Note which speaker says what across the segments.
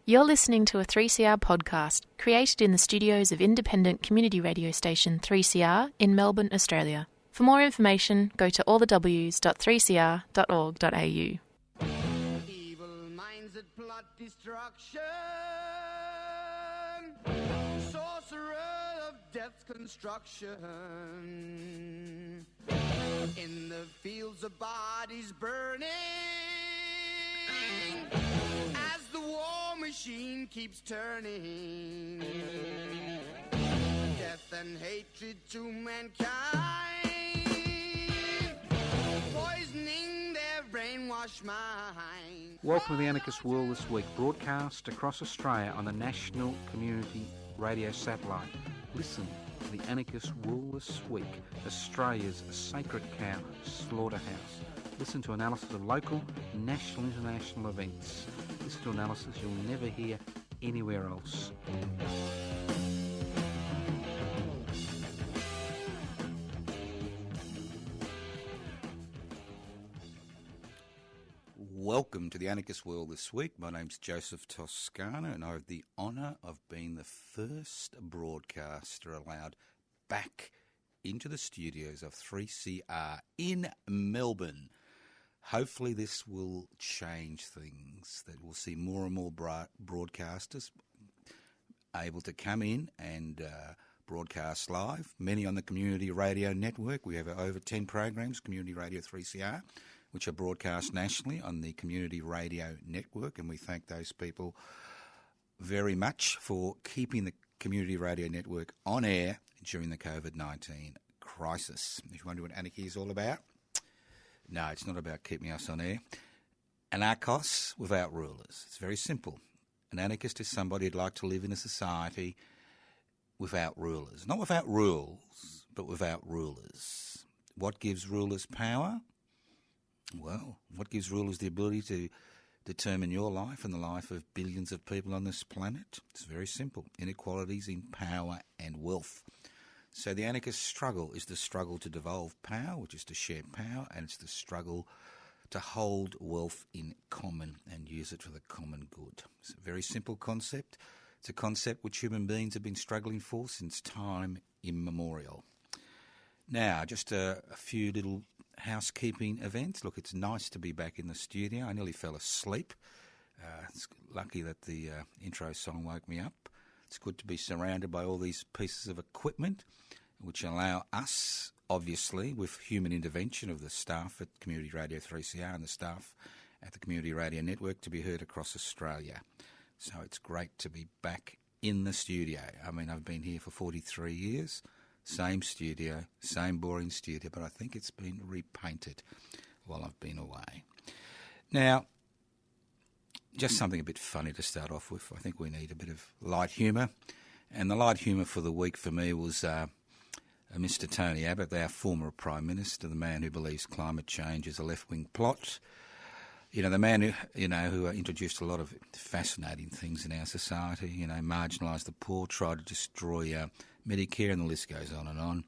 Speaker 1: You're listening to a 3CR podcast created in the studios of independent community radio station 3CR in Melbourne, Australia. For more information, go to allthews.3cr.org.au.
Speaker 2: Evil minds that plot destruction, sorcerer of death's construction, in the fields of bodies burning, as the war machine keeps turning, death and hatred to mankind, poisoning their brainwashed mind.
Speaker 3: Welcome to the Anarchist World This Week, broadcast across Australia on the National Community Radio Satellite. Listen to the Anarchist World This Week, Australia's sacred cow slaughterhouse. Listen to analysis of local, national, international events. Listen to analysis you'll never hear anywhere else.
Speaker 4: Welcome to the Anarchist World This Week. My name's Joseph Toscano and I have the honour of being the first broadcaster allowed back into the studios of 3CR in Melbourne. Hopefully this will change things, that we'll see more and more broadcasters able to come in and broadcast live, many on the Community Radio Network. We have over 10 programs, Community Radio 3CR, which are broadcast nationally on the Community Radio Network, and we thank those people very much for keeping the Community Radio Network on air during the COVID-19 crisis. If you wonder what anarchy is all about, no, it's not about keeping us on air. Anarchos without rulers. It's very simple. An anarchist is somebody who'd like to live in a society without rulers. Not without rules, but without rulers. What gives rulers power? Well, what gives rulers the ability to determine your life and the life of billions of people on this planet? It's very simple. Inequalities in power and wealth. So the anarchist struggle is the struggle to devolve power, which is to share power, and it's the struggle to hold wealth in common and use it for the common good. It's a very simple concept. It's a concept which human beings have been struggling for since time immemorial. Now, just a few little housekeeping events. Look, it's nice to be back in the studio. I nearly fell asleep. It's lucky that the intro song woke me up. It's good to be surrounded by all these pieces of equipment which allow us, obviously, with human intervention of the staff at Community Radio 3CR and the staff at the Community Radio Network, to be heard across Australia. So it's great to be back in the studio. I mean, I've been here for 43 years, same studio, same boring studio, but I think it's been repainted while I've been away. Now, just something a bit funny to start off with. I think we need a bit of light humour. And the light humour for the week for me was Mr Tony Abbott, our former Prime Minister, the man who believes climate change is a left-wing plot. You know, the man who introduced a lot of fascinating things in our society, marginalised the poor, tried to destroy Medicare, and the list goes on and on.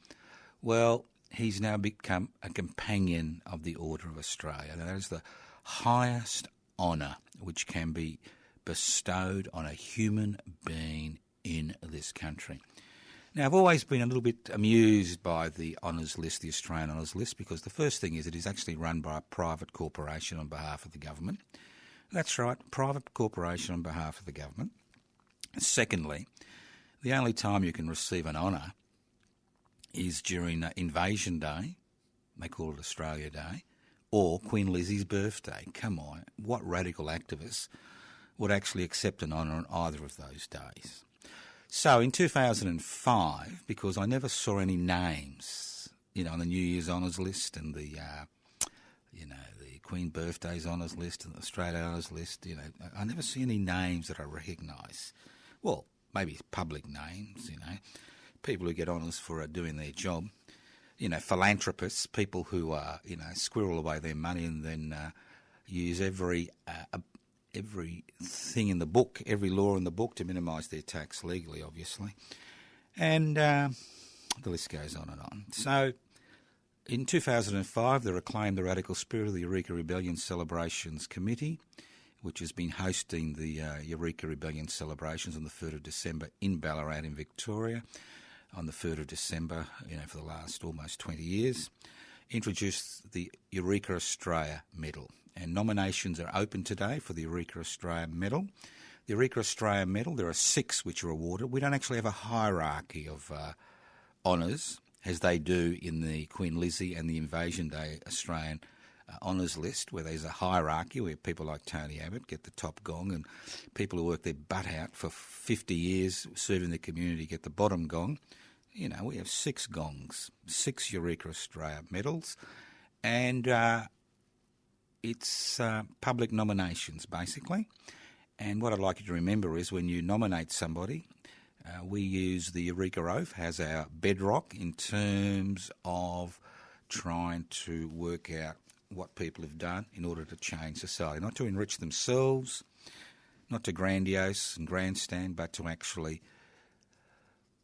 Speaker 4: Well, he's now become a companion of the Order of Australia. Now, that is the highest honour which can be bestowed on a human being in this country. Now, I've always been a little bit amused by the honours list, the Australian honours list, because the first thing is it is actually run by a private corporation on behalf of the government. That's right, private corporation on behalf of the government. Secondly, the only time you can receive an honour is during Invasion Day, they call it Australia Day, or Queen Lizzie's birthday. Come on, what radical activists would actually accept an honour on either of those days? So in 2005, because I never saw any names, on the New Year's honours list and the Queen Birthday's honours list and the Australia honours list, I never see any names that I recognise. Well, maybe public names, people who get honours for doing their job. Philanthropists, people who squirrel away their money and then use every thing in the book, every law in the book to minimise their tax legally, obviously. And the list goes on and on. So in 2005, they reclaimed the radical spirit of the Eureka Rebellion Celebrations Committee which has been hosting the Eureka Rebellion celebrations on the 3rd of December in Ballarat in Victoria, on the 3rd of December, for the last almost 20 years, introduced the Eureka Australia Medal. And nominations are open today for the Eureka Australia Medal. The Eureka Australia Medal, there are 6 which are awarded. We don't actually have a hierarchy of honours, as they do in the Queen Lizzie and the Invasion Day Australian honours list, where there's a hierarchy where people like Tony Abbott get the top gong and people who work their butt out for 50 years serving the community get the bottom gong. We have 6 gongs, 6 Eureka Australia medals, and it's public nominations, basically. And what I'd like you to remember is when you nominate somebody, we use the Eureka Oath as our bedrock in terms of trying to work out what people have done in order to change society, not to enrich themselves, not to grandiose and grandstand, but to actually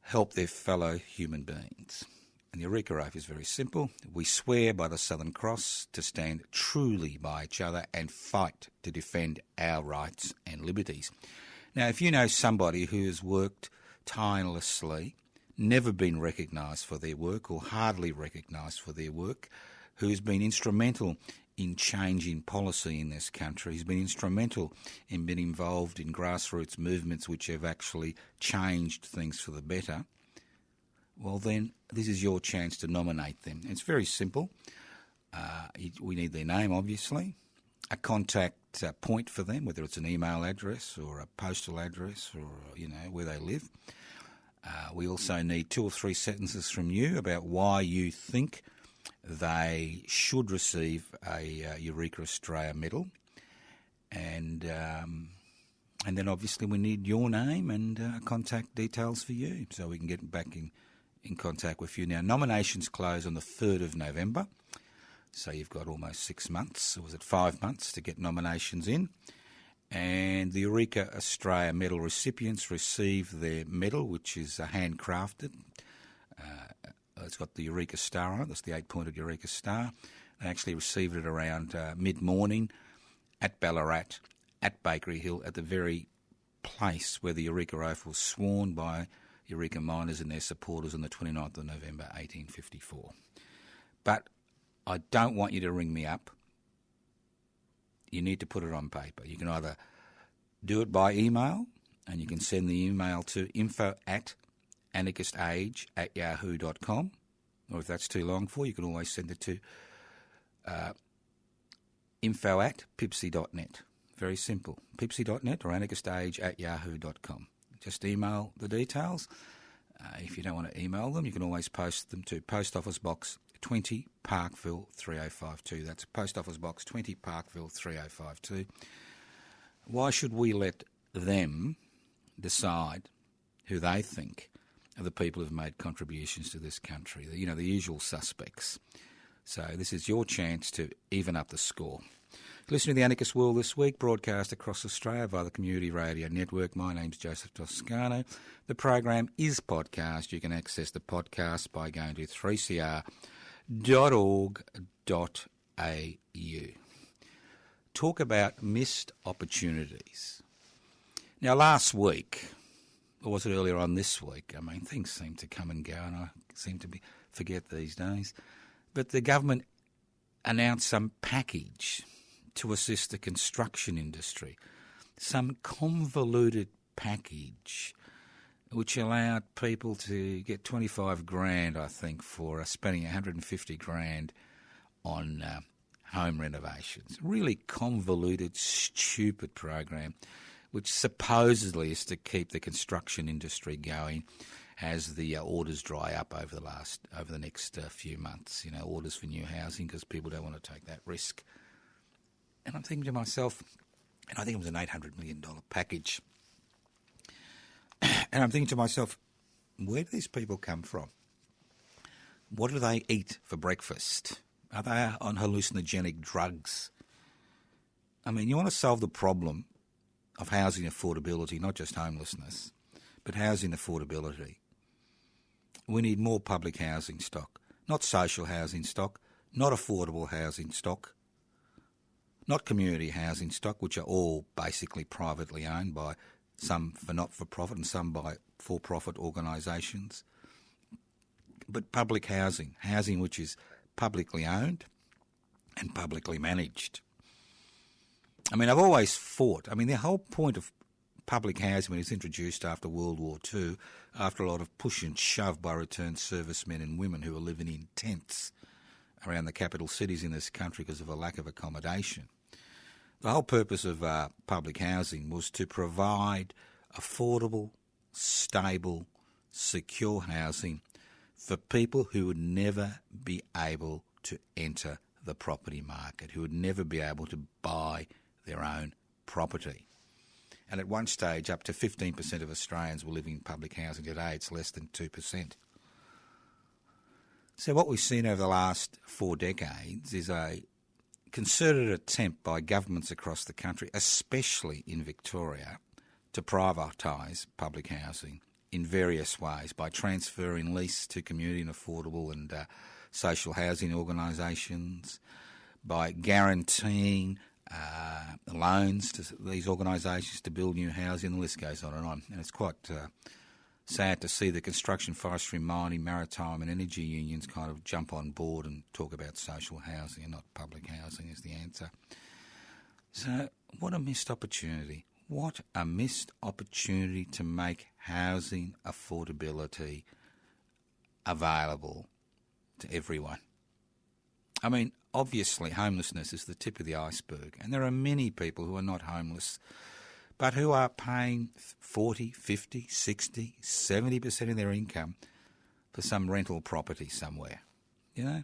Speaker 4: help their fellow human beings. And the Eureka Oath is very simple. We swear by the Southern Cross to stand truly by each other and fight to defend our rights and liberties. Now, if you know somebody who has worked tirelessly, never been recognised for their work or hardly recognised for their work, who's been instrumental in changing policy in this country, who's been instrumental in being involved in grassroots movements which have actually changed things for the better, well then this is your chance to nominate them. It's very simple. We need their name, obviously, a contact point for them, whether it's an email address or a postal address or, where they live. We also need 2 or 3 sentences from you about why you think they should receive a Eureka Australia medal. And then obviously we need your name and contact details for you so we can get back in contact with you. Now, nominations close on the 3rd of November, so you've got almost 6 months, or was it 5 months, to get nominations in. And the Eureka Australia medal recipients receive their medal, which is handcrafted. It's got the Eureka Star on it. That's the 8-pointed Eureka Star. They actually received it around mid-morning at Ballarat, at Bakery Hill, at the very place where the Eureka Oath was sworn by Eureka miners and their supporters on the 29th of November 1854. But I don't want you to ring me up. You need to put it on paper. You can either do it by email, and you can send the email to info@anarchistage@yahoo.com, or if that's too long for you, can always send it to info@pipsy.net. Very simple. Pipsy.net or anarchistage@yahoo.com. Just email the details. If you don't want to email them, you can always post them to Post Office Box 20, Parkville 3052. That's Post Office Box 20, Parkville 3052. Why should we let them decide who they think are the people who've made contributions to this country? The usual suspects. So this is your chance to even up the score. Listen to The Anarchist World This Week, broadcast across Australia via the Community Radio Network. My name's Joseph Toscano. The program is podcast. You can access the podcast by going to 3cr.org.au. Talk about missed opportunities. Now, last week, or was it earlier on this week? Things seem to come and go, and I seem to forget these days. But the government announced some package to assist the construction industry, some convoluted package which allowed people to get 25 grand, I think, for spending 150 grand on home renovations. Really convoluted, stupid program, which supposedly is to keep the construction industry going as the orders dry up over the next few months. Orders for new housing, because people don't want to take that risk. And I'm thinking to myself, and I think it was an $800 million package, and I'm thinking to myself, where do these people come from? What do they eat for breakfast? Are they on hallucinogenic drugs? You want to solve the problem of housing affordability, not just homelessness, but housing affordability. We need more public housing stock, not social housing stock, not affordable housing stock. not community housing stock, which are all basically privately owned by some for not-for-profit and some by for-profit organisations, but public housing, housing which is publicly owned and publicly managed. I mean, I've always fought. I mean, the whole point of public housing when it was introduced after World War II, after a lot of push and shove by returned servicemen and women who were living in tents around the capital cities in this country because of a lack of accommodation. The whole purpose of public housing was to provide affordable, stable, secure housing for people who would never be able to enter the property market, who would never be able to buy their own property. And at one stage, up to 15% of Australians were living in public housing. Today, it's less than 2%. So what we've seen over the last 4 decades is a concerted attempt by governments across the country, especially in Victoria, to privatise public housing in various ways by transferring lease to community and affordable and social housing organisations, by guaranteeing loans to these organisations to build new housing. The list goes on. And it's quite sad to see the construction, forestry, mining, maritime and energy unions kind of jump on board and talk about social housing and not public housing as the answer. So what a missed opportunity. What a missed opportunity to make housing affordability available to everyone. I mean, obviously homelessness is the tip of the iceberg, and there are many people who are not homeless but who are paying 40, 50, 60, 70% of their income for some rental property somewhere, you know?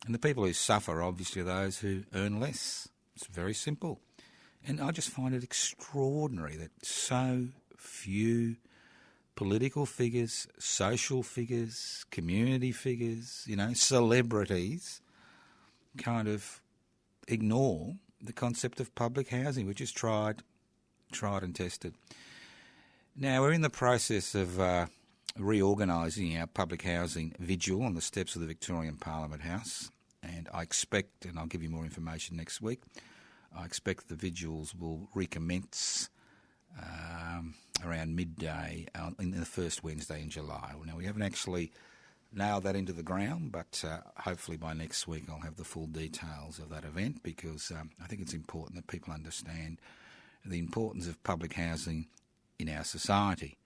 Speaker 4: And the people who suffer are obviously those who earn less. It's very simple. And I just find it extraordinary that so few political figures, social figures, community figures, you know, celebrities kind of ignore the concept of public housing, which is tried and tested. Now, we're in the process of reorganising our public housing vigil on the steps of the Victorian Parliament House, and I expect, and I'll give you more information next week, I expect the vigils will recommence around midday in the first Wednesday in July. Now, we haven't actually nailed that into the ground, but hopefully by next week I'll have the full details of that event, because I think it's important that people understand the importance of public housing in our society.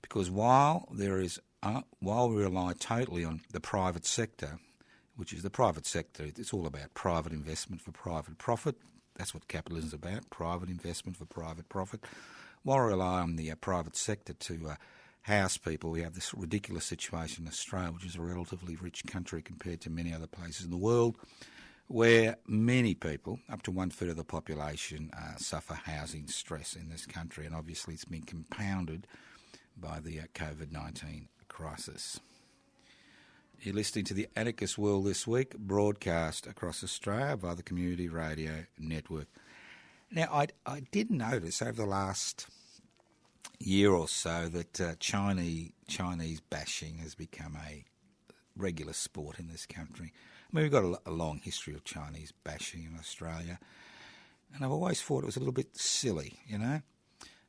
Speaker 4: Because while we rely totally on the private sector, which is the private sector, it's all about private investment for private profit. That's what capitalism is about, private investment for private profit. While we rely on the private sector to house people, we have this ridiculous situation in Australia, which is a relatively rich country compared to many other places in the world, where many people, up to 1/3 of the population, suffer housing stress in this country. And obviously it's been compounded by the COVID-19 crisis. You're listening to the Anarchist World This Week, broadcast across Australia by the Community Radio Network. Now, I did notice over the last year or so that Chinese bashing has become a regular sport in this country. I mean, we've got a long history of Chinese bashing in Australia, and I've always thought it was a little bit silly, you know?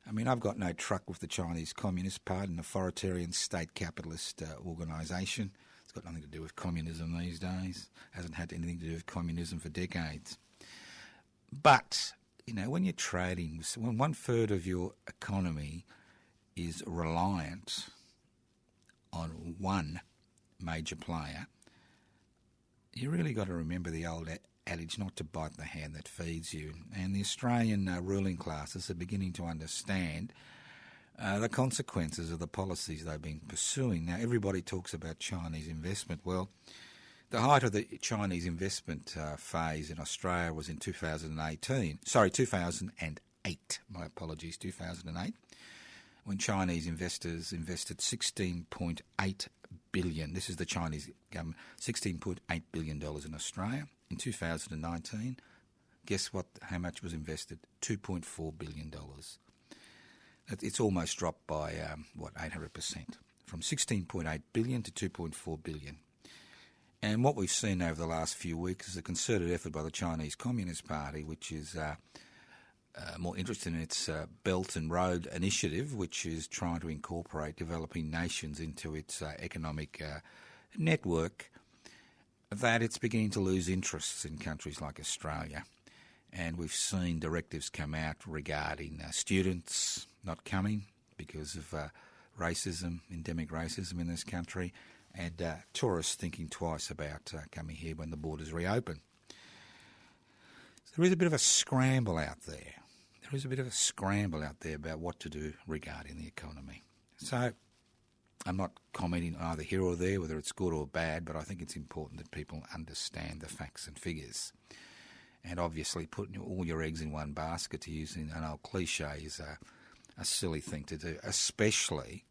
Speaker 4: I mean, I've got no truck with the Chinese Communist Party, an authoritarian state capitalist organisation. It's got nothing to do with communism these days. Hasn't had anything to do with communism for decades. But, you know, when you're trading, when 1/3 of your economy is reliant on one major player, you really got to remember the old adage not to bite the hand that feeds you. And the Australian ruling classes are beginning to understand the consequences of the policies they've been pursuing. Now, everybody talks about Chinese investment. Well, the height of the Chinese investment phase in Australia was in 2008. My apologies, 2008, when Chinese investors invested $16.8 billion. This is the Chinese government, $16.8 billion in Australia. In 2019, guess what? How much was invested? $2.4 billion. It's almost dropped by 800%, from $16.8 billion to $2.4 billion. And what we've seen over the last few weeks is a concerted effort by the Chinese Communist Party, which is more interested in its Belt and Road Initiative, which is trying to incorporate developing nations into its economic network, that it's beginning to lose interests in countries like Australia. And we've seen directives come out regarding students not coming because of racism, endemic racism in this country, and tourists thinking twice about coming here when the borders reopen. So there is a bit of a scramble out there. There is a bit of a scramble out there about what to do regarding the economy. So I'm not commenting either here or there whether it's good or bad, but I think it's important that people understand the facts and figures. And obviously putting all your eggs in one basket, to use an old cliche, is a silly thing to do, especially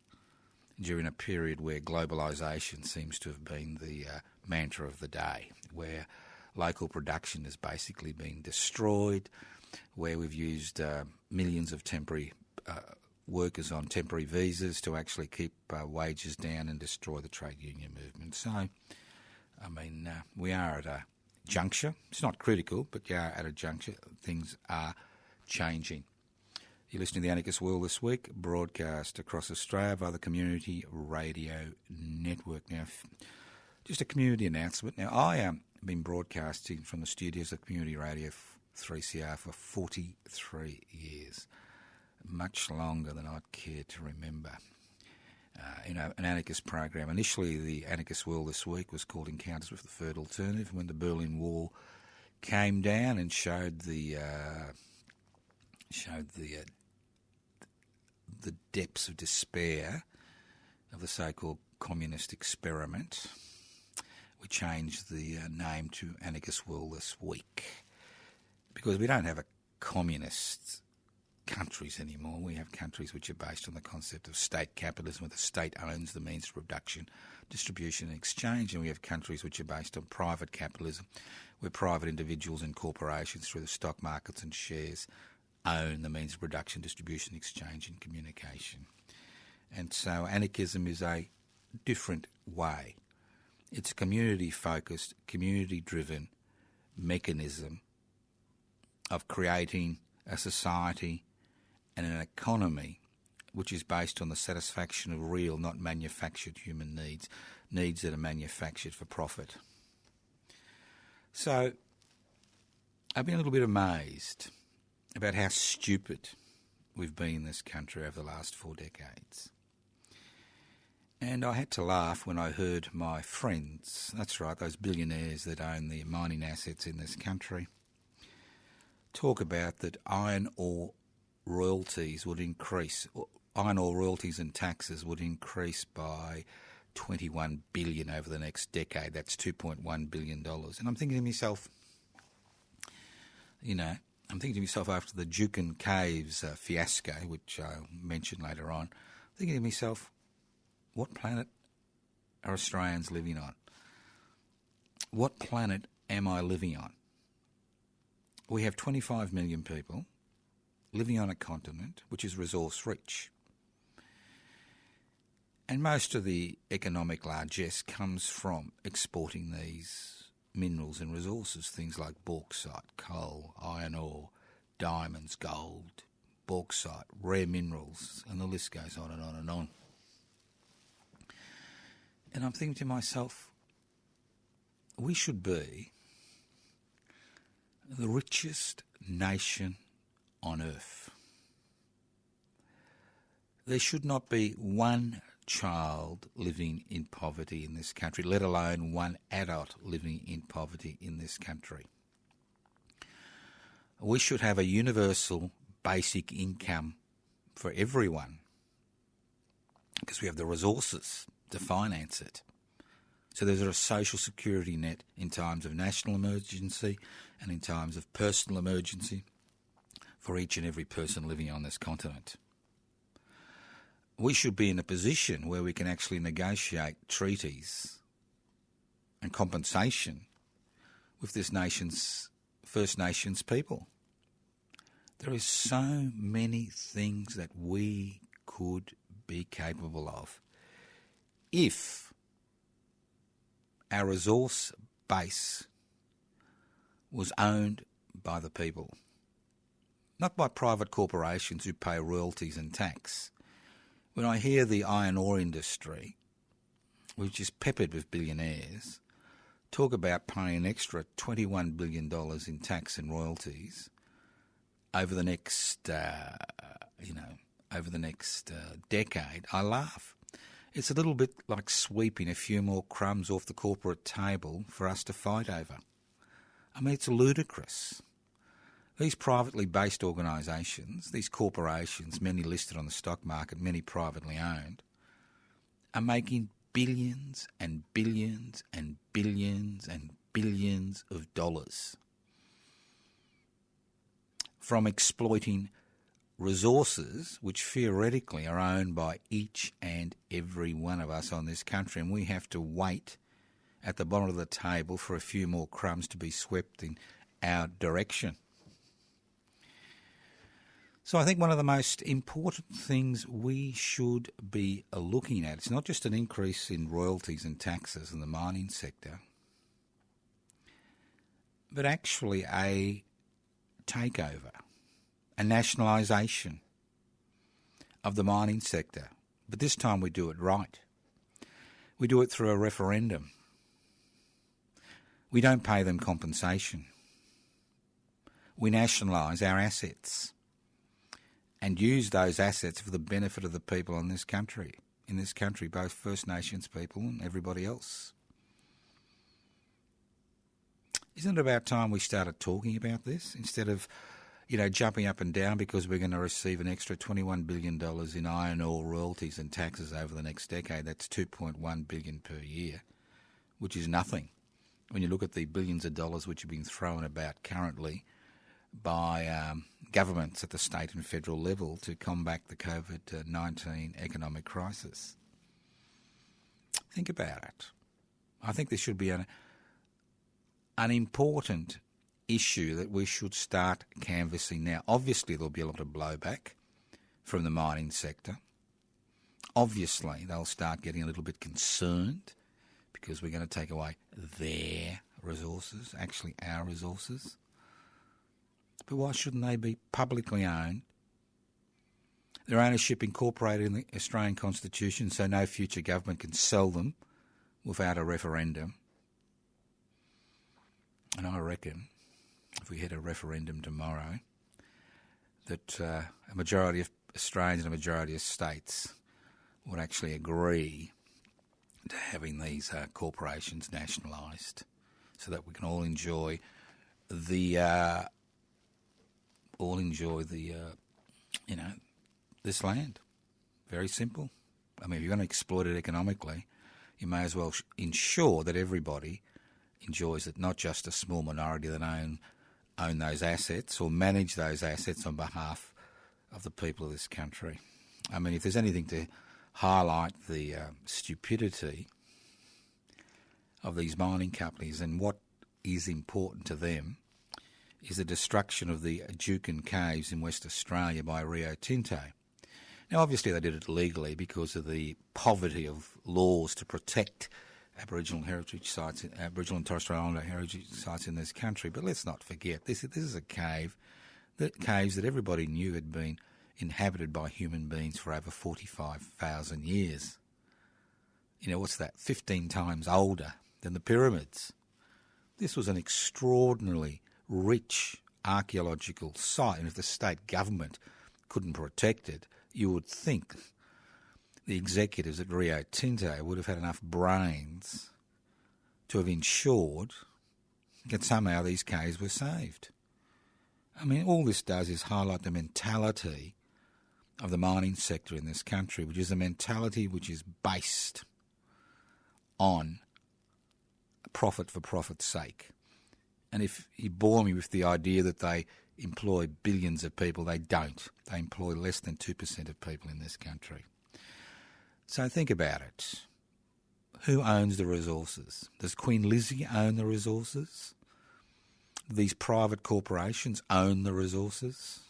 Speaker 4: during a period where globalisation seems to have been the mantra of the day, where local production has basically been destroyed, where we've used millions of temporary workers on temporary visas to actually keep wages down and destroy the trade union movement. So, I mean, we are at a juncture. It's not critical, but we are at a juncture. Things are changing. You're listening to the Anarchist World This Week, broadcast across Australia via the Community Radio Network. Now, just a community announcement. Now, I have been broadcasting from the studios of Community Radio 3CR for 43 years, much longer than I'd care to remember. An anarchist program. Initially, the Anarchist World This Week was called Encounters with the Third Alternative. When the Berlin Wall came down and showed the depths of despair of the so-called communist experiment, we changed the name to Anarchist World This Week, because we don't have a communist countries anymore. We have countries which are based on the concept of state capitalism, where the state owns the means of production, distribution and exchange, and we have countries which are based on private capitalism, where private individuals and corporations through the stock markets and shares own the means of production, distribution, exchange and communication. And so anarchism is a different way. It's a community-focused, community-driven mechanism of creating a society and an economy which is based on the satisfaction of real, not manufactured human needs, needs that are manufactured for profit. So I've been a little bit amazed about how stupid we've been in this country over the last 4 decades. And I had to laugh when I heard my friends, that's right, those billionaires that own the mining assets in this country, talk about that iron ore royalties would increase, iron ore royalties and taxes would increase by $21 billion over the next decade. That's $2.1 billion. And I'm thinking to myself, after the Jukin Caves fiasco, which I'll mention later on, thinking to myself, what planet are Australians living on? What planet am I living on? We have 25 million people living on a continent which is resource rich. And most of the economic largesse comes from exporting these minerals and resources, things like bauxite, coal, iron ore, diamonds, gold, bauxite, rare minerals, and the list goes on and on and on. And I'm thinking to myself, we should be the richest nation on earth. There should not be one child living in poverty in this country, let alone one adult living in poverty in this country. We should have a universal basic income for everyone because we have the resources to finance it. So there's a social security net in times of national emergency and in times of personal emergency for each and every person living on this continent. We should be in a position where we can actually negotiate treaties and compensation with this nation's First Nations people. There is so many things that we could be capable of if our resource base was owned by the people, not by private corporations who pay royalties and tax. When I hear the iron ore industry, which is peppered with billionaires, talk about paying an extra $21 billion in tax and royalties over the next, decade, I laugh. It's a little bit like sweeping a few more crumbs off the corporate table for us to fight over. I mean, it's ludicrous. These privately based organisations, these corporations, many listed on the stock market, many privately owned, are making billions and billions and billions and billions of dollars from exploiting resources which theoretically are owned by each and every one of us on this country, and we have to wait at the bottom of the table for a few more crumbs to be swept in our direction. So I think one of the most important things we should be looking at, it's not just an increase in royalties and taxes in the mining sector, but actually a takeover, a nationalisation of the mining sector. But this time we do it right. We do it through a referendum. We don't pay them compensation. We nationalise our assets and use those assets for the benefit of the people in this country, both First Nations people and everybody else. Isn't it about time we started talking about this instead of, jumping up and down because we're going to receive an extra $21 billion in iron ore royalties and taxes over the next decade? That's $2.1 billion per year, which is nothing when you look at the billions of dollars which have been thrown about currently by governments at the state and federal level to combat the COVID-19 economic crisis. Think about it. I think this should be an important issue that we should start canvassing now. Obviously, there'll be a lot of blowback from the mining sector. Obviously, they'll start getting a little bit concerned because we're going to take away their resources, actually our resources. But why shouldn't they be publicly owned? Their ownership incorporated in the Australian Constitution so no future government can sell them without a referendum. And I reckon if we had a referendum tomorrow that a majority of Australians and a majority of states would actually agree to having these corporations nationalised so that we can all enjoy this land. Very simple. I mean, if you're going to exploit it economically, you may as well ensure that everybody enjoys it, not just a small minority that own those assets or manage those assets on behalf of the people of this country. I mean, if there's anything to highlight the stupidity of these mining companies and what is important to them is the destruction of the Juukan Caves in West Australia by Rio Tinto. Now, obviously they did it legally because of the poverty of laws to protect Aboriginal heritage sites, Aboriginal and Torres Strait Islander heritage sites in this country. But let's not forget, this is a caves that everybody knew had been inhabited by human beings for over 45,000 years. What's that? 15 times older than the pyramids. This was an extraordinarily rich archaeological site, and if the state government couldn't protect it, you would think the executives at Rio Tinto would have had enough brains to have ensured that somehow these caves were saved. I mean, all this does is highlight the mentality of the mining sector in this country, which is a mentality which is based on profit for profit's sake. And if you bore me with the idea that they employ billions of people, they don't. They employ less than 2% of people in this country. So think about it. Who owns the resources? Does Queen Lizzie own the resources? Do these private corporations own the resources?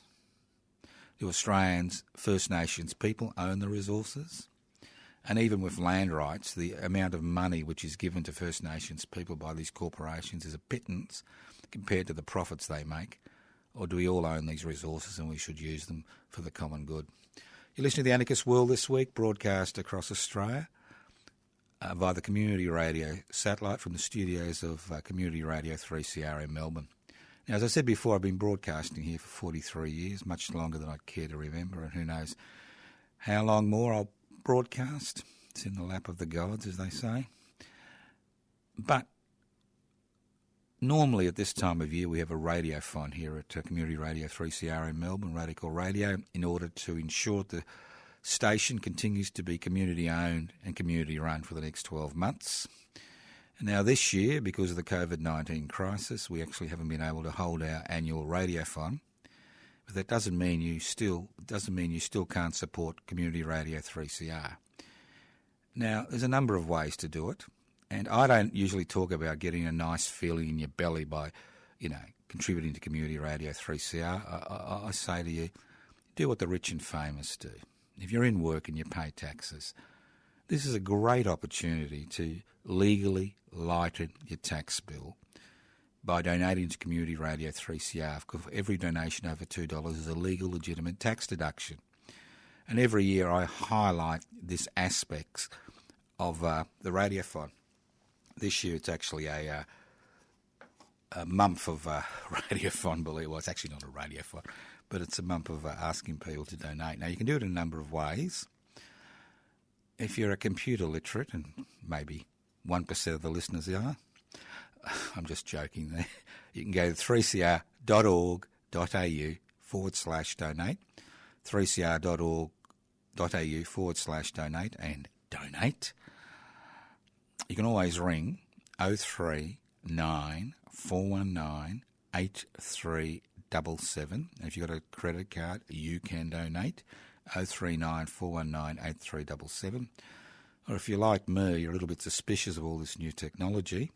Speaker 4: Do Australians, First Nations people own the resources? And even with land rights, the amount of money which is given to First Nations people by these corporations is a pittance compared to the profits they make. Or do we all own these resources and we should use them for the common good? You're listening to The Anarchist World This Week, broadcast across Australia via the Community Radio satellite from the studios of Community Radio 3CR in Melbourne. Now, as I said before, I've been broadcasting here for 43 years, much longer than I'd care to remember, and who knows how long more I'll broadcast. It's in the lap of the gods, as they say. But normally at this time of year we have a radiothon here at Community Radio 3CR in Melbourne, Radical Radio, in order to ensure the station continues to be community-owned and community-run for the next 12 months. And now this year, because of the COVID-19 crisis, we actually haven't been able to hold our annual radiothon. But that doesn't mean you still can't support Community Radio 3CR. Now, there's a number of ways to do it, and I don't usually talk about getting a nice feeling in your belly by, contributing to Community Radio 3CR. I say to you, do what the rich and famous do. If you're in work and you pay taxes, this is a great opportunity to legally lighten your tax bill by donating to Community Radio 3CR, because every donation over $2 is a legal, legitimate tax deduction. And every year I highlight this aspect of the radiothon. This year it's actually a month of radiothon, believe it. Well, it's actually not a radiothon, but it's a month of asking people to donate. Now, you can do it in a number of ways. If you're a computer literate, and maybe 1% of the listeners are, I'm just joking there. You can go to 3cr.org.au/donate, 3cr.org.au/donate, and donate. You can always ring 039 419 8377. If you've got a credit card, you can donate 039 419 8377. Or if you're like me, you're a little bit suspicious of all this new technology,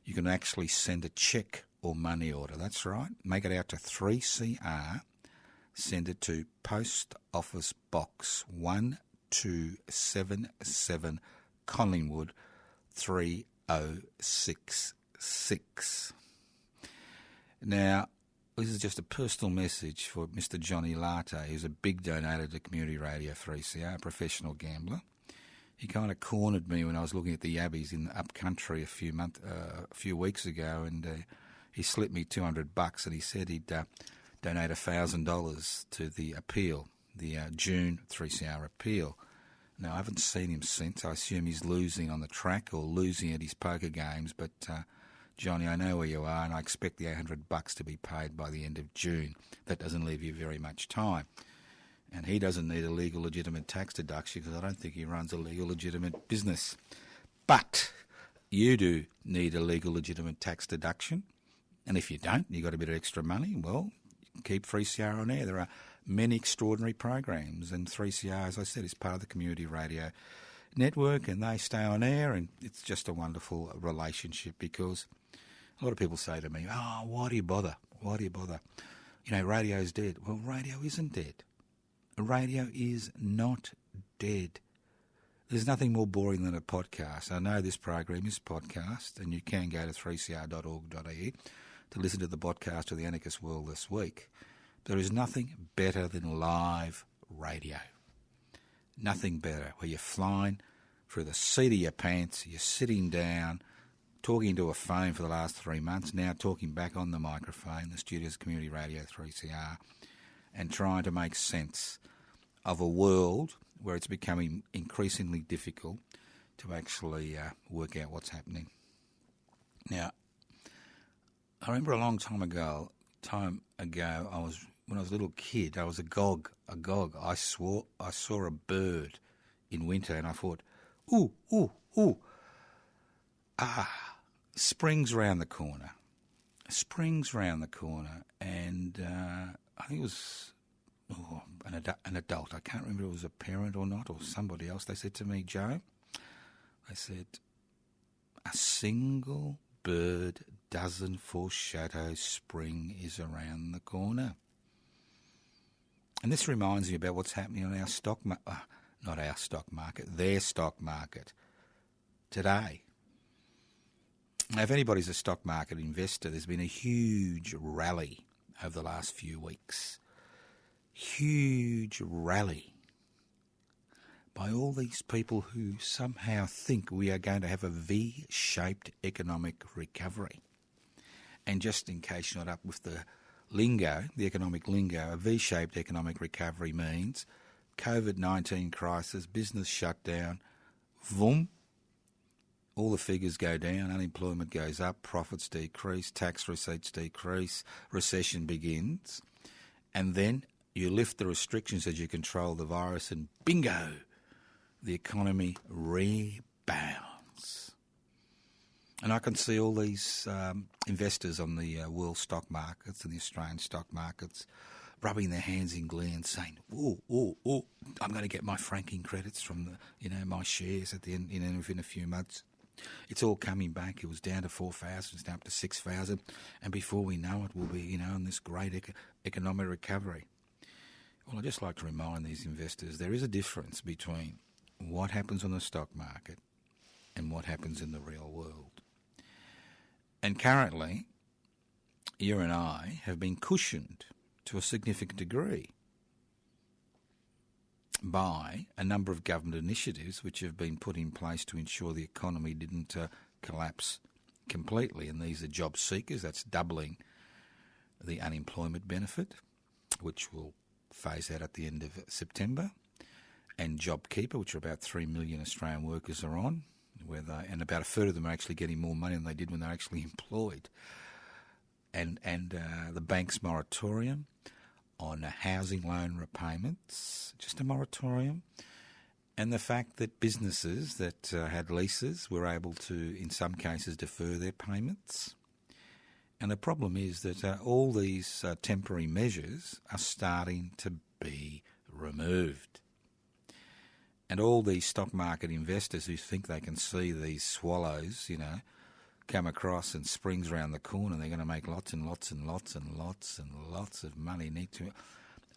Speaker 4: you can actually send a cheque or money order. That's right. Make it out to 3CR. Send it to Post Office Box 1277, Collingwood 3066. Now, this is just a personal message for Mr. Johnny Latte, who's a big donator to Community Radio 3CR, a professional gambler. He kind of cornered me when I was looking at the Yabbies in the upcountry a few weeks ago, and he slipped me $200, and he said he'd donate $1,000 to the appeal, the June 3CR appeal. Now, I haven't seen him since. I assume he's losing on the track or losing at his poker games, but Johnny, I know where you are, and I expect the $800 to be paid by the end of June. That doesn't leave you very much time. And he doesn't need a legal, legitimate tax deduction because I don't think he runs a legal, legitimate business. But you do need a legal, legitimate tax deduction. And if you don't, you've got a bit of extra money, well, keep 3CR on air. There are many extraordinary programs, and 3CR, as I said, is part of the Community Radio Network, and they stay on air, and it's just a wonderful relationship because a lot of people say to me, oh, why do you bother? Why do you bother? Radio's dead. Well, radio isn't dead. Radio is not dead. There's nothing more boring than a podcast. I know this program is podcast, and you can go to 3cr.org.au to listen to the podcast of The Anarchist World This Week. There is nothing better than live radio. Nothing better, where you're flying through the seat of your pants, you're sitting down, talking to a phone for the last 3 months, now talking back on the microphone, the studios of Community Radio 3CR, and trying to make sense of a world where it's becoming increasingly difficult to actually work out what's happening. Now, I remember a long time ago, when I was a little kid, I was a gog. I saw a bird in winter, and I thought, ooh, spring's round the corner. And I think it was an adult. I can't remember if it was a parent or not, or somebody else. They said to me, Joe, they said, a single bird doesn't foreshadow spring is around the corner. And this reminds me about what's happening on our stock not our stock market, their stock market today. Now, if anybody's a stock market investor, there's been a huge rally over the last few weeks. Huge rally by all these people who somehow think we are going to have a V-shaped economic recovery. And just in case you're not up with the lingo, the economic lingo, a V-shaped economic recovery means COVID-19 crisis, business shut down, boom, all the figures go down, unemployment goes up, profits decrease, tax receipts decrease, recession begins, and then you lift the restrictions as you control the virus and bingo, the economy rebounds. And I can see all these investors on the world stock markets and the Australian stock markets rubbing their hands in glee and saying, oh, I'm going to get my franking credits from my shares at the end, within a few months. It's all coming back. It was down to 4,000, it's now up to 6,000, and before we know it, we'll be, in this great economic recovery. Well, I'd just like to remind these investors there is a difference between what happens on the stock market and what happens in the real world. And currently, you and I have been cushioned to a significant degree by a number of government initiatives which have been put in place to ensure the economy didn't collapse completely. And these are job seekers, that's doubling the unemployment benefit, which will phase out at the end of September, and JobKeeper, which are about 3 million Australian workers are on, and about a third of them are actually getting more money than they did when they were actually employed. And the bank's moratorium on housing loan repayments, just a moratorium, and the fact that businesses that had leases were able to, in some cases, defer their payments. And the problem is that all these temporary measures are starting to be removed. And all these stock market investors who think they can see these swallows, come across and springs around the corner, they're going to make lots and lots and lots and lots and lots of money, need to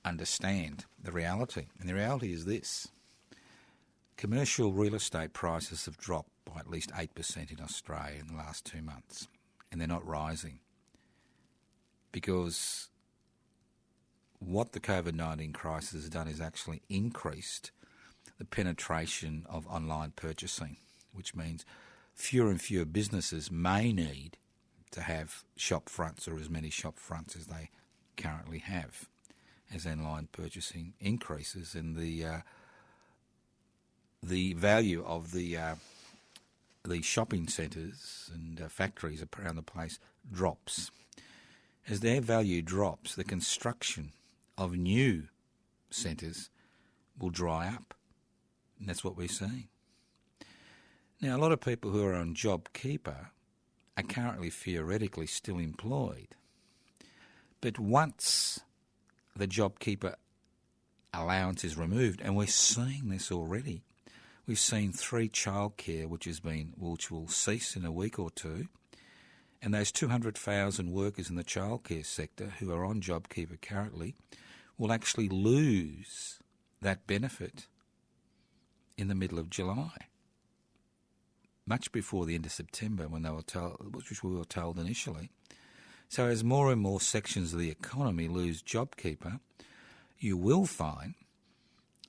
Speaker 4: understand the reality. And the reality is this. Commercial real estate prices have dropped by at least 8% in Australia in the last 2 months, and they're not rising. Because what the COVID-19 crisis has done is actually increased the penetration of online purchasing, which means fewer and fewer businesses may need to have shop fronts or as many shop fronts as they currently have, as online purchasing increases and the value of the shopping centres and factories around the place drops. As their value drops, the construction of new centres will dry up, and that's what we're seeing. Now, a lot of people who are on JobKeeper are currently theoretically still employed. But once the JobKeeper allowance is removed, and we're seeing this already, we've seen 3 childcare which will cease in a week or two, and those 200,000 workers in the childcare sector who are on JobKeeper currently will actually lose that benefit in the middle of July, much before the end of September, when they were told, which we were told initially. So as more and more sections of the economy lose JobKeeper, you will find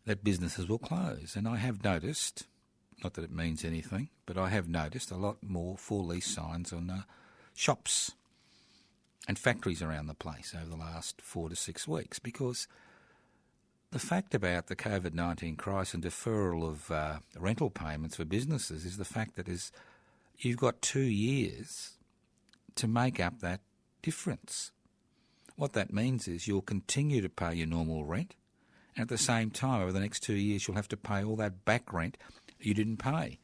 Speaker 4: that businesses will close. And I have noticed, not that it means anything, but I have noticed a lot more for lease signs on shops and factories around the place over the last 4 to 6 weeks, because the fact about the COVID-19 crisis and deferral of rental payments for businesses is the fact that you've got 2 years to make up that difference. What that means is you'll continue to pay your normal rent, and at the same time, over the next 2 years, you'll have to pay all that back rent you didn't pay.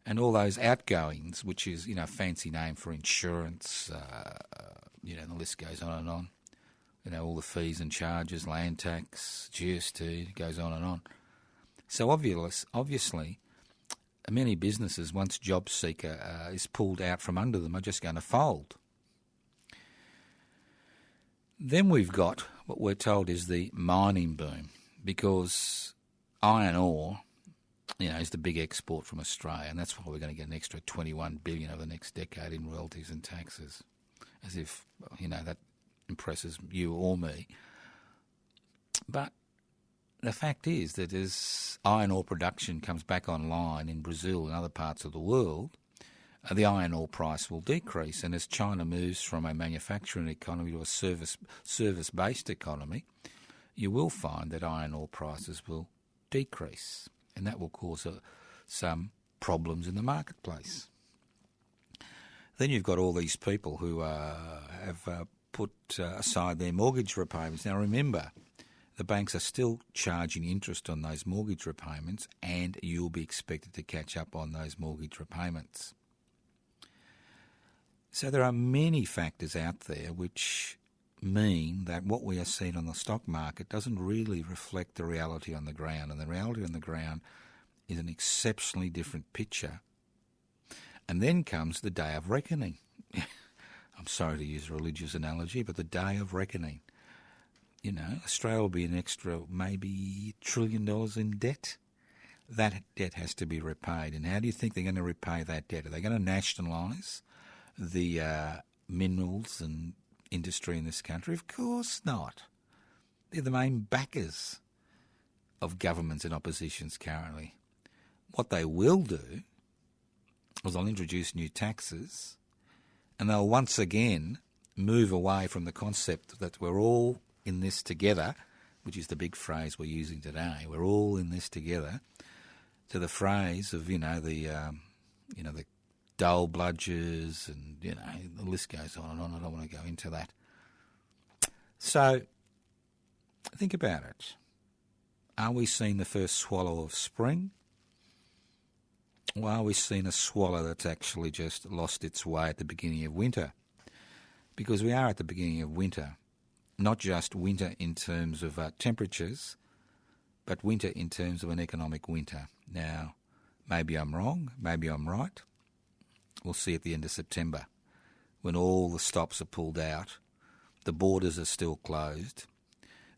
Speaker 4: And all those outgoings, which is, a fancy name for insurance, the list goes on and on. All the fees and charges, land tax, GST, goes on and on. So obviously, many businesses, once JobSeeker is pulled out from under them, are just going to fold. Then we've got what we're told is the mining boom, because iron ore, is the big export from Australia, and that's why we're going to get an extra $21 billion over the next decade in royalties and taxes. As if, that impresses you or me. But the fact is that as iron ore production comes back online in Brazil and other parts of the world, the iron ore price will decrease. And as China moves from a manufacturing economy to a service-based economy, you will find that iron ore prices will decrease. And that will cause some problems in the marketplace. Then you've got all these people who have put aside their mortgage repayments. Now remember, the banks are still charging interest on those mortgage repayments, and you'll be expected to catch up on those mortgage repayments. So there are many factors out there which mean that what we are seeing on the stock market doesn't really reflect the reality on the ground, and the reality on the ground is an exceptionally different picture. And then comes the day of reckoning. I'm sorry to use a religious analogy, but the day of reckoning. Australia will be an extra maybe $1 trillion in debt. That debt has to be repaid. And how do you think they're going to repay that debt? Are they going to nationalise the minerals and industry in this country? Of course not. They're the main backers of governments and oppositions currently. What they will do is they'll introduce new taxes, and they'll once again move away from the concept that we're all in this together, which is the big phrase we're using today. We're all in this together, to the phrase of the dole bludgers, and the list goes on and on. I don't want to go into that. So think about it. Are we seeing the first swallow of spring? Or are we seeing a swallow that's actually just lost its way at the beginning of winter? Because we are at the beginning of winter, not just winter in terms of temperatures, but winter in terms of an economic winter. Now, maybe I'm wrong, maybe I'm right. We'll see at the end of September, when all the stops are pulled out, the borders are still closed,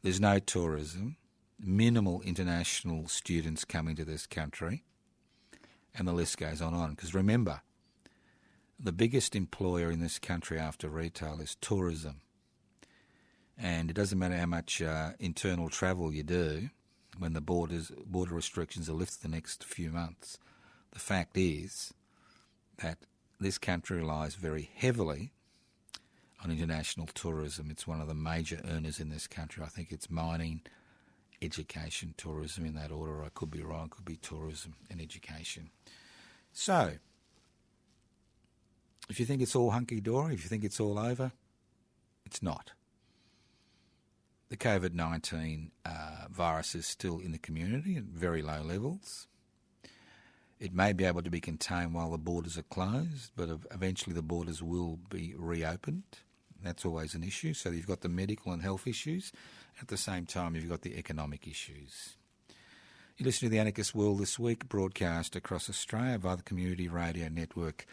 Speaker 4: there's no tourism, minimal international students coming to this country, and the list goes on. Because remember, the biggest employer in this country after retail is tourism. And it doesn't matter how much internal travel you do when the border restrictions are lifted the next few months. The fact is that this country relies very heavily on international tourism. It's one of the major earners in this country. I think it's mining, education, tourism in that order. I could be wrong, could be tourism and education. So, if you think it's all hunky-dory, if you think it's all over, it's not. The COVID-19 virus is still in the community at very low levels. It may be able to be contained while the borders are closed, but eventually the borders will be reopened. That's always an issue. So you've got the medical and health issues. At the same time, you've got the economic issues. You listen to the Anarchist World This Week, broadcast across Australia via the Community Radio Network.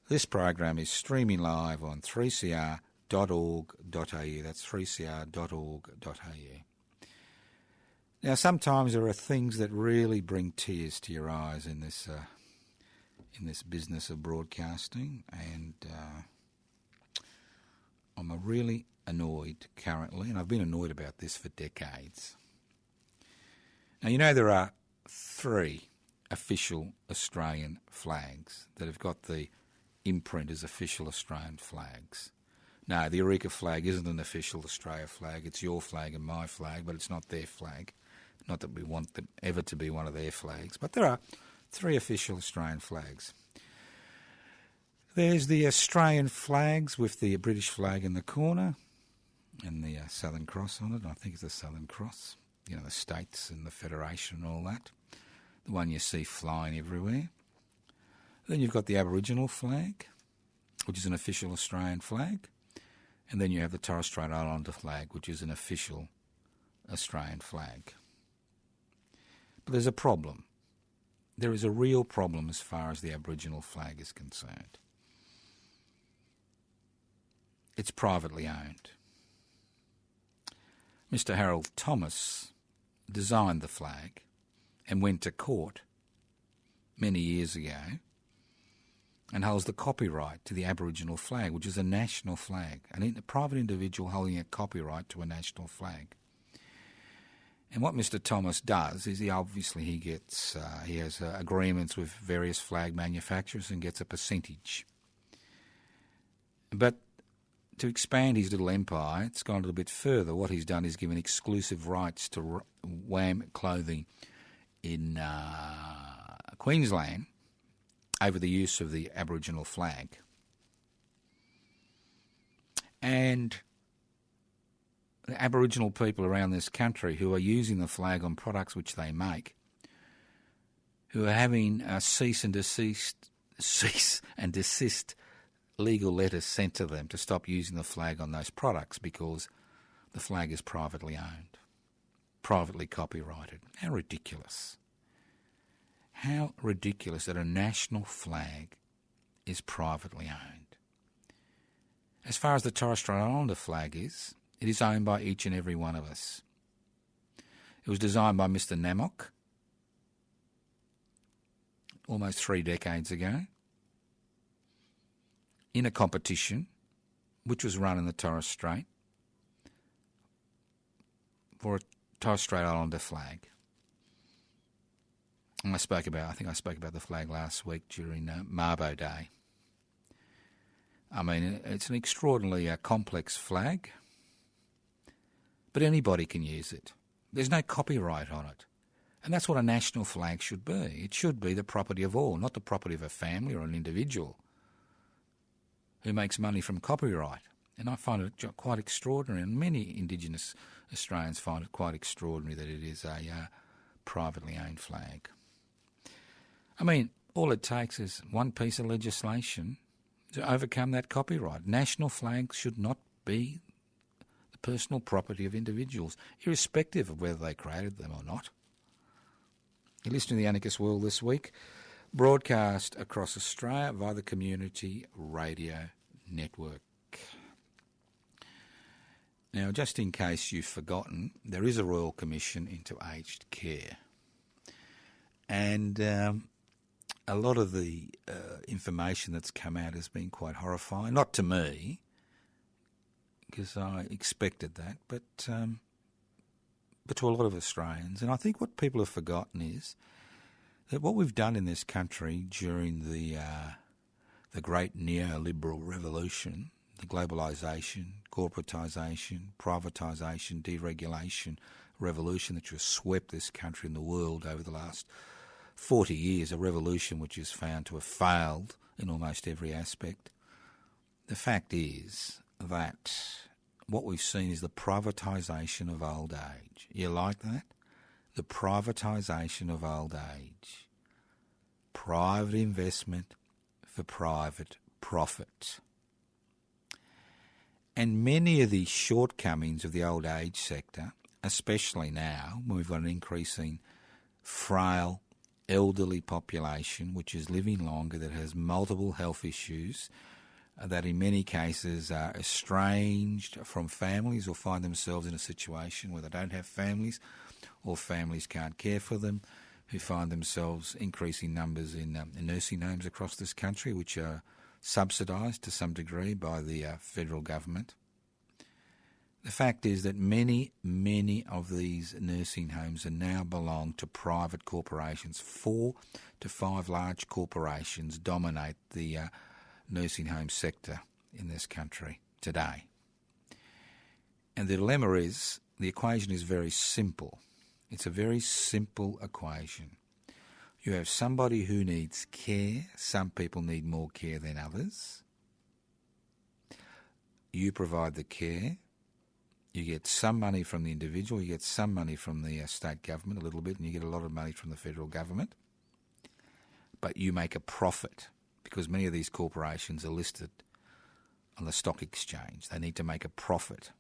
Speaker 4: This program is streaming live on 3cr.org.au. That's 3cr.org.au. Now, sometimes there are things that really bring tears to your eyes in this business of broadcasting, and I'm really annoyed currently, and I've been annoyed about this for decades. Now, there are 3 official Australian flags that have got the imprint as official Australian flags. No, the Eureka flag isn't an official Australia flag. It's your flag and my flag, but it's not their flag. Not that we want them ever to be one of their flags, but there are 3 official Australian flags. There's the Australian flags with the British flag in the corner and the Southern Cross on it. I think it's the Southern Cross. The states and the Federation and all that. The one you see flying everywhere. Then you've got the Aboriginal flag, which is an official Australian flag. And then you have the Torres Strait Islander flag, which is an official Australian flag. But there's a problem. There is a real problem as far as the Aboriginal flag is concerned. It's privately owned. Mr. Harold Thomas designed the flag. and went to court many years ago and holds the copyright to the Aboriginal flag, which is a national flag, a private individual holding a copyright to a national flag. And what Mr. Thomas does is he has agreements with various flag manufacturers and gets a percentage. But to expand his little empire, it's gone a little bit further. What he's done is given exclusive rights to WAM clothing in Queensland over the use of the Aboriginal flag. And the Aboriginal people around this country who are using the flag on products which they make, who are having cease and desist legal letters sent to them to stop using the flag on those products because the flag is privately owned, privately copyrighted. How ridiculous. How ridiculous that a national flag is privately owned. As far as the Torres Strait Islander flag is, it is owned by each and every one of us. It was designed by Mr. Namok almost 3 decades ago in a competition which was run in the Torres Strait for a Torres Strait Islander flag. And I spoke about the flag last week during Mabo Day. I mean, it's an extraordinarily complex flag, but anybody can use it. There's no copyright on it. And that's what a national flag should be. It should be the property of all, not the property of a family or an individual who makes money from copyright. And I find it quite extraordinary, and many Indigenous Australians find it quite extraordinary that it is a privately owned flag. I mean, all it takes is one piece of legislation to overcome that copyright. National flags should not be the personal property of individuals, irrespective of whether they created them or not. You're listening to The Anarchist World This Week, broadcast across Australia via the Community Radio Network. Now, just in case you've forgotten, there is a Royal Commission into aged care. And a lot of the information that's come out has been quite horrifying. Not to me, because I expected that, but to a lot of Australians. And I think what people have forgotten is that what we've done in this country during the great neoliberal revolution, the globalisation, corporatisation, privatisation, deregulation revolution that has swept this country and the world over the last 40 years, a revolution which is found to have failed in almost every aspect. The fact is that what we've seen is the privatisation of old age. You like that? The privatisation of old age. Private investment for private profit. And many of the shortcomings of the old age sector, especially now when we've got an increasing frail elderly population which is living longer, that has multiple health issues, that in many cases are estranged from families or find themselves in a situation where they don't have families or families can't care for them, who find themselves increasing numbers in nursing homes across this country, which are subsidised to some degree by the federal government. The fact is that many of these nursing homes are now belong to private corporations. 4 to 5 large corporations dominate the nursing home sector in this country today. And the dilemma is, the equation is very simple. It's a very simple equation. You have somebody who needs care. Some people need more care than others. You provide the care. You get some money from the individual, you get some money from the state government, a little bit, and you get a lot of money from the federal government. But you make a profit, because many of these corporations are listed on the stock exchange. They need to make a profit.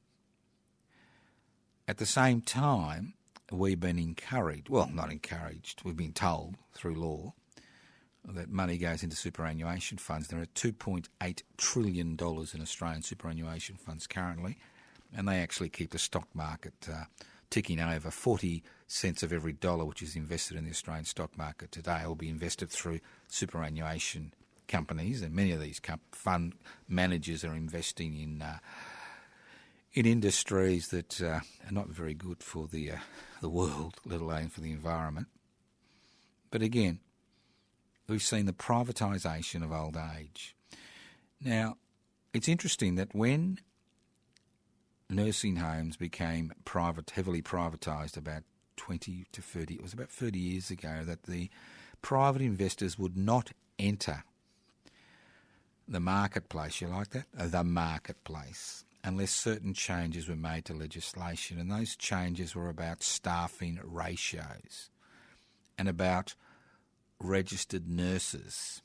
Speaker 4: At the same time, we've been encouraged, well, not encouraged, we've been told through law that money goes into superannuation funds. There are $2.8 trillion in Australian superannuation funds currently, and they actually keep the stock market ticking over. 46 cents of every dollar which is invested in the Australian stock market today will be invested through superannuation companies, and many of these fund managers are investing in industries that are not very good for the world, let alone for the environment. But again, we've seen the privatisation of old age. Now, it's interesting that when nursing homes became heavily privatised about 20 to 30, it was about 30 years ago, that the private investors would not enter the marketplace, you like that? The marketplace, unless certain changes were made to legislation. And those changes were about staffing ratios and about registered nurses.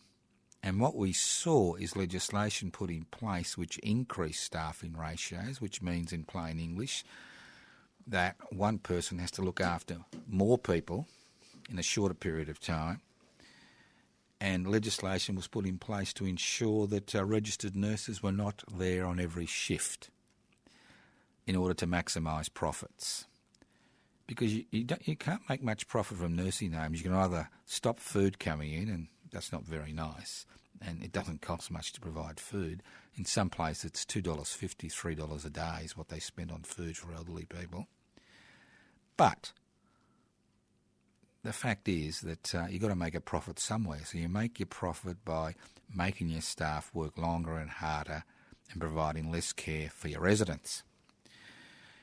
Speaker 4: And what we saw is legislation put in place which increased staffing ratios, which means in plain English that one person has to look after more people in a shorter period of time. And legislation was put in place to ensure that registered nurses were not there on every shift in order to maximise profits. Because you can't make much profit from nursing homes. You can either stop food coming in, and that's not very nice, and it doesn't cost much to provide food. In some places it's $2.50, $3 a day is what they spend on food for elderly people. But the fact is that you've got to make a profit somewhere. So you make your profit by making your staff work longer and harder and providing less care for your residents.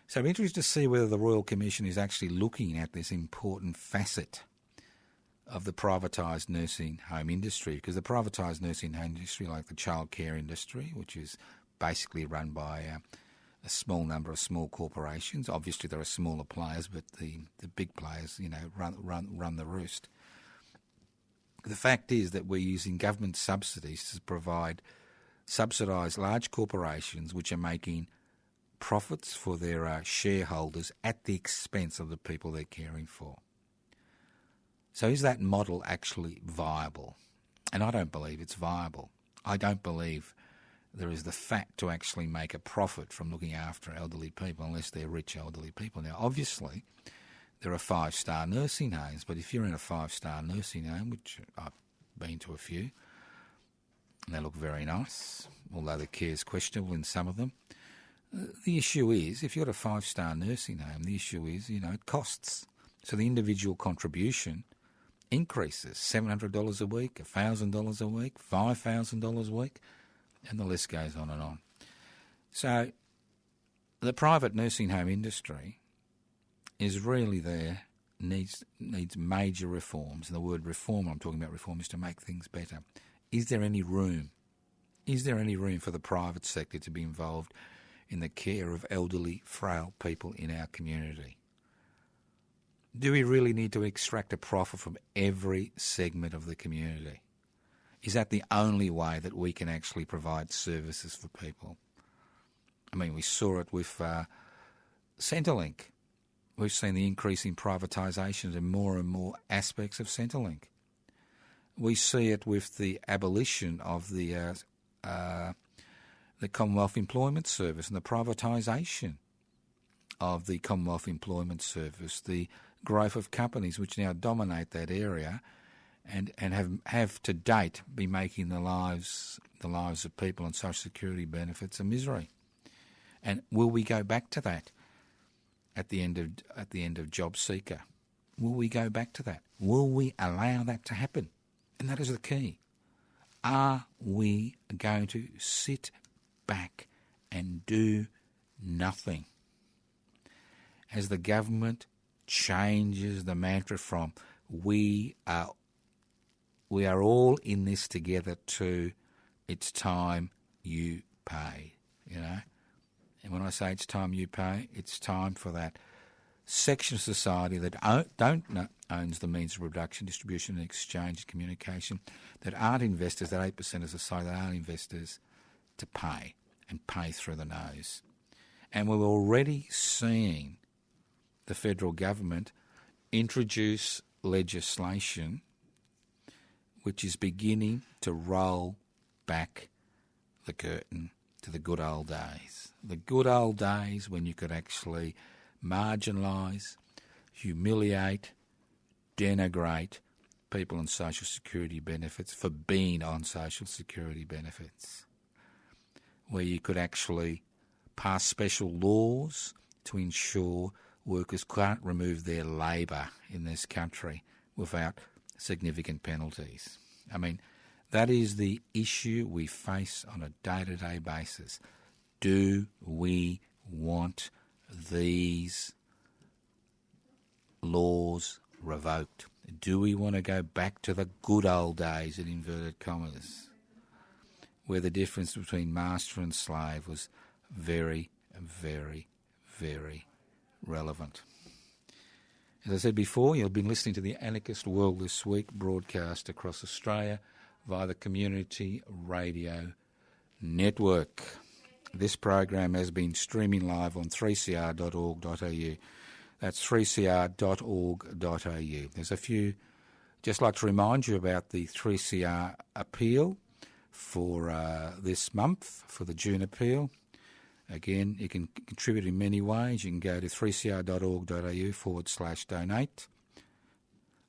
Speaker 4: So I'm interested to see whether the Royal Commission is actually looking at this important facet of the privatised nursing home industry, because the privatised nursing home industry, like the childcare industry, which is basically run by a small number of small corporations. Obviously, there are smaller players, but the big players, run the roost. The fact is that we're using government subsidies to subsidise large corporations which are making profits for their shareholders at the expense of the people they're caring for. So is that model actually viable? And I don't believe it's viable. I don't believe there is the fat to actually make a profit from looking after elderly people unless they're rich elderly people. Now, obviously, there are 5-star nursing homes, but if you're in a 5-star nursing home, which I've been to a few, and they look very nice, although the care is questionable in some of them, the issue is, if you've got a 5-star nursing home, the issue is, it costs. So the individual contribution increases, $700 a week, $1,000 a week, $5,000 a week, and the list goes on and on. So the private nursing home industry is really needs major reforms. And the word reform, I'm talking about reform, is to make things better. Is there any room? Is there any room for the private sector to be involved in the care of elderly, frail people in our community? Do we really need to extract a profit from every segment of the community? Is that the only way that we can actually provide services for people? I mean, we saw it with Centrelink. We've seen the increase in privatisation and more aspects of Centrelink. We see it with the abolition of the Commonwealth Employment Service and the privatisation of the Commonwealth Employment Service, the growth of companies which now dominate that area and have to date been making the lives of people on social security benefits a misery. And will we go back to that at the end of Job Seeker? Will we go back to that? Will we allow that to happen? And that is the key. Are we going to sit back and do nothing as the government changes the mantra from we are all in this together to it's time you pay, And when I say it's time you pay, it's time for that section of society that owns the means of production, distribution and exchange and communication, that aren't investors, that 8% of society that aren't investors, to pay and pay through the nose. And we're already seeing the federal government introduce legislation which is beginning to roll back the curtain to the good old days. The good old days when you could actually marginalise, humiliate, denigrate people on social security benefits for being on social security benefits, where you could actually pass special laws to ensure workers can't remove their labour in this country without significant penalties. I mean, that is the issue we face on a day-to-day basis. Do we want these laws revoked? Do we want to go back to the good old days, in inverted commas, where the difference between master and slave was very, very, very relevant? As I said before, you've been listening to the Anarchist World This Week broadcast across Australia via the Community Radio Network. This program has been streaming live on 3cr.org.au. That's 3cr.org.au. There's a few, just like to remind you about the 3CR appeal for this month, for the June appeal. Again, you can contribute in many ways. You can go to 3cr.org.au/donate.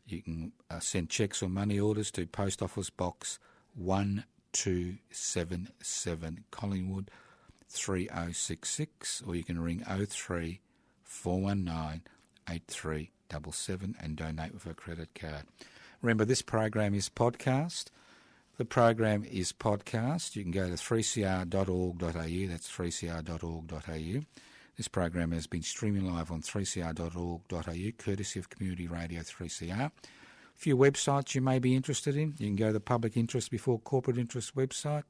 Speaker 4: You can send cheques or money orders to Post Office Box 1277 Collingwood 3066, or you can ring 03 419 8377 and donate with a credit card. Remember, this program is podcast. The program is podcast. You can go to 3cr.org.au. That's 3cr.org.au. This program has been streaming live on 3cr.org.au, courtesy of Community Radio 3CR. A few websites you may be interested in. You can go to the Public Interest Before Corporate Interest website.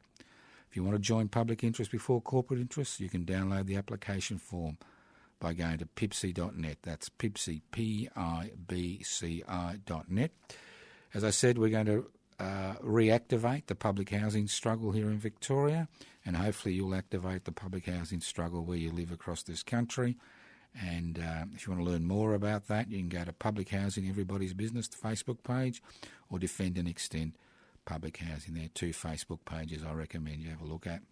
Speaker 4: If you want to join Public Interest Before Corporate Interest, you can download the application form by going to pibci.net. That's pibci, pibci.net. As I said, we're going to reactivate the public housing struggle here in Victoria, and hopefully you'll activate the public housing struggle where you live across this country. And if you want to learn more about that, you can go to Public Housing Everybody's Business, the Facebook page, or Defend and Extend Public Housing. There are two Facebook pages I recommend you have a look at.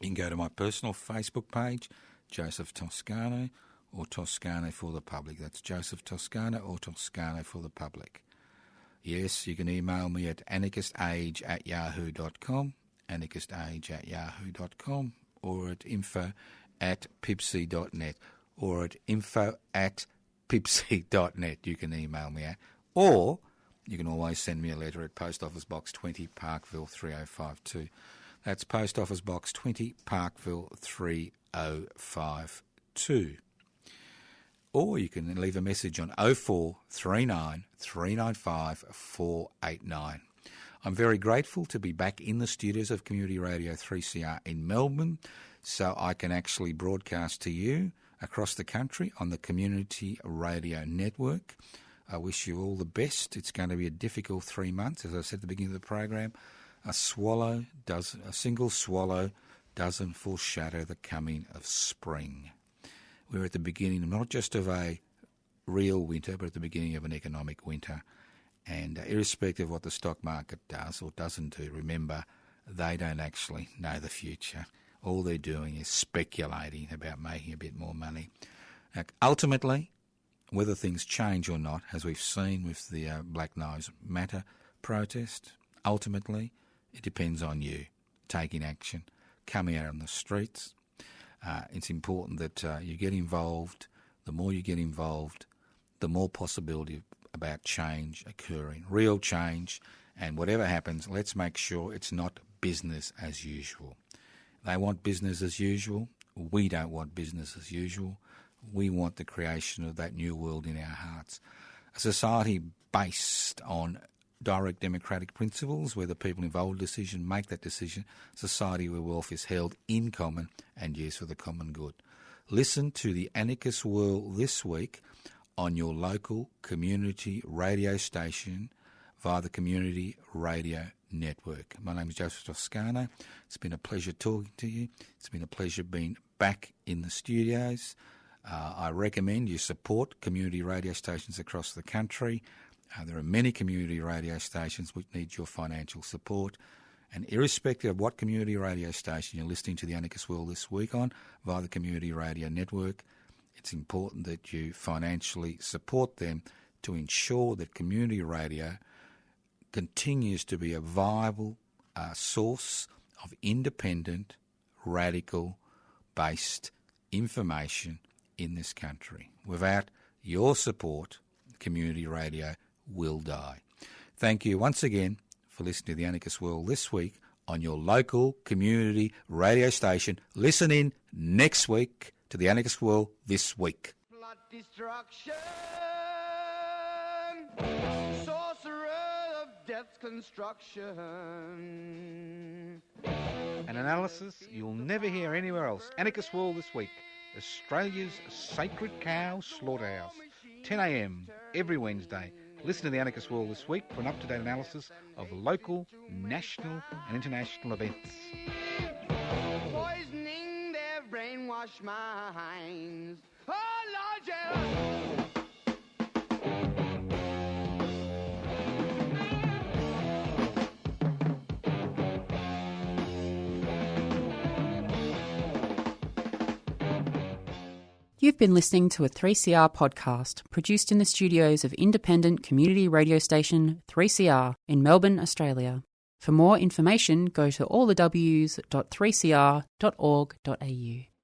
Speaker 4: You can go to my personal Facebook page, Joseph Toscano, or Toscano for the Public. That's Joseph Toscano or Toscano for the Public. Yes, you can email me at anarchistage@yahoo.com, anarchistage@yahoo.com, or at info@pibci.net, or at info@pibci.net you can email me at. Or you can always send me a letter at Post Office Box 20, Parkville 3052. That's Post Office Box 20, Parkville 3052. Or you can leave a message on 0439 395 489. I'm very grateful to be back in the studios of Community Radio 3CR in Melbourne, so I can actually broadcast to you across the country on the Community Radio Network. I wish you all the best. It's going to be a difficult 3 months, as I said at the beginning of the program. A single swallow doesn't foreshadow the coming of spring. We're at the beginning not just of a real winter, but at the beginning of an economic winter. And irrespective of what the stock market does or doesn't do, remember, they don't actually know the future. All they're doing is speculating about making a bit more money. Now, ultimately, whether things change or not, as we've seen with the Black Lives Matter protest, ultimately, it depends on you taking action, coming out on the streets. It's important that you get involved. The more you get involved, the more possibility about change occurring, real change. And whatever happens, let's make sure it's not business as usual. They want business as usual. We don't want business as usual. We want the creation of that new world in our hearts. A society based on direct democratic principles where the people involved in the decision make that decision, society where wealth is held in common and used for the common good. Listen to the Anarchist World This Week on your local community radio station via the Community Radio Network. My name is Joseph Toscano. It's been a pleasure talking to you. It's been a pleasure being back in the studios. I recommend you support community radio stations across the country. There are many community radio stations which need your financial support. And irrespective of what community radio station you're listening to the Anarchist World This Week on, via the Community Radio Network, it's important that you financially support them to ensure that community radio continues to be a viable source of independent, radical-based information in this country. Without your support, community radio will die. Thank you once again for listening to The Anarchist World this week on your local community radio station. Listen in next week to The Anarchist World This Week.
Speaker 2: Blood destruction, sorcerer of death's construction.
Speaker 3: An analysis you'll never hear anywhere else. Anarchist World This Week, Australia's sacred cow slaughterhouse. 10 a.m. every Wednesday. Listen to The Anarchist World This Week for an up-to-date analysis of local, national and international events.
Speaker 2: Poisoning their brainwashed minds. Oh, Lord, yeah.
Speaker 5: You've been listening to a 3CR podcast produced in the studios of independent community radio station 3CR in Melbourne, Australia. For more information, go to allthews.3cr.org.au.